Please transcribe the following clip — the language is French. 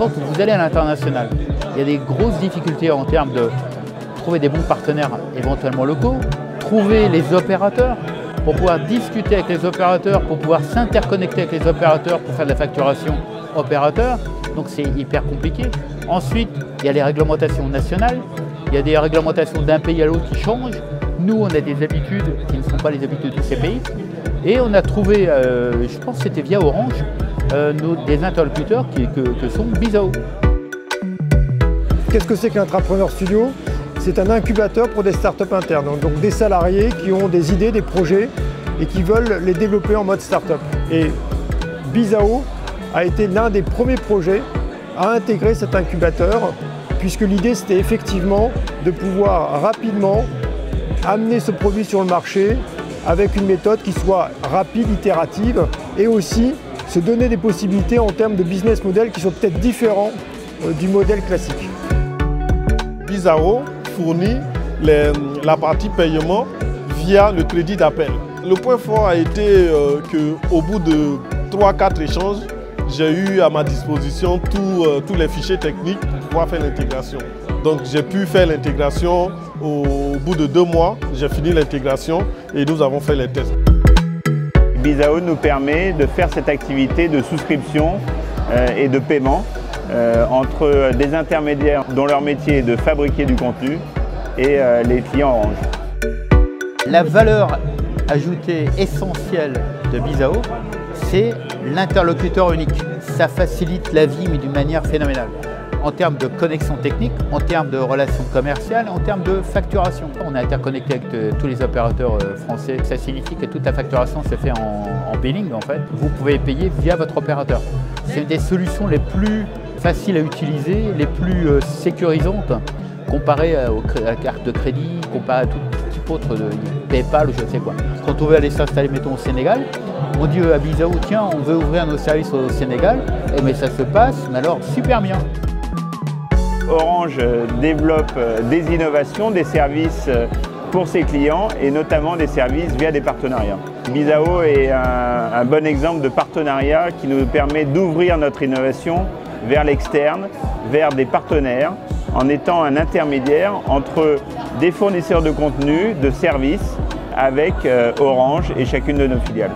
quand vous allez à l'international, il y a des grosses difficultés en termes de trouver des bons partenaires éventuellement locaux, trouver les opérateurs pour pouvoir discuter avec les opérateurs, pour pouvoir s'interconnecter avec les opérateurs pour faire de la facturation opérateur. Donc c'est hyper compliqué. Ensuite, il y a les réglementations nationales, il y a des réglementations d'un pays à l'autre qui changent. Nous, on a des habitudes qui ne sont pas les habitudes de ces pays. Et on a trouvé, je pense que c'était via Orange, des interlocuteurs que sont Bizao. Qu'est-ce que c'est qu'un Intrapreneur Studio? C'est un incubateur pour des startups internes, donc des salariés qui ont des idées, des projets et qui veulent les développer en mode startup. Et Bizao a été l'un des premiers projets à intégrer cet incubateur, puisque l'idée c'était effectivement de pouvoir rapidement amener ce produit sur le marché avec une méthode qui soit rapide, itérative, et aussi se donner des possibilités en termes de business model qui soient peut-être différents du modèle classique. Bizao fournit la partie paiement via le crédit d'appel. Le point fort a été qu'au bout de 3-4 échanges, j'ai eu à ma disposition tous les fichiers techniques pour pouvoir faire l'intégration. Donc j'ai pu faire l'intégration au bout de 2 mois, j'ai fini l'intégration et nous avons fait les tests. Bizao nous permet de faire cette activité de souscription et de paiement entre des intermédiaires dont leur métier est de fabriquer du contenu et les clients Orange. La valeur ajoutée essentielle de Bizao, c'est l'interlocuteur unique. Ça facilite la vie, mais d'une manière phénoménale. En termes de connexion technique, en termes de relations commerciales, en termes de facturation. On est interconnecté avec tous les opérateurs français. Ça signifie que toute la facturation se fait en billing en fait. Vous pouvez payer via votre opérateur. C'est une des solutions les plus faciles à utiliser, les plus sécurisantes comparé à la carte de crédit, comparé à tout type autre de PayPal ou je ne sais quoi. Quand on veut aller s'installer, mettons, au Sénégal, on dit à Bizao, tiens, on veut ouvrir nos services au Sénégal, mais ça se passe, mais alors super bien. Orange développe des innovations, des services pour ses clients et notamment des services via des partenariats. Bizao est un bon exemple de partenariat qui nous permet d'ouvrir notre innovation vers l'externe, vers des partenaires, en étant un intermédiaire entre des fournisseurs de contenu, de services, avec Orange et chacune de nos filiales.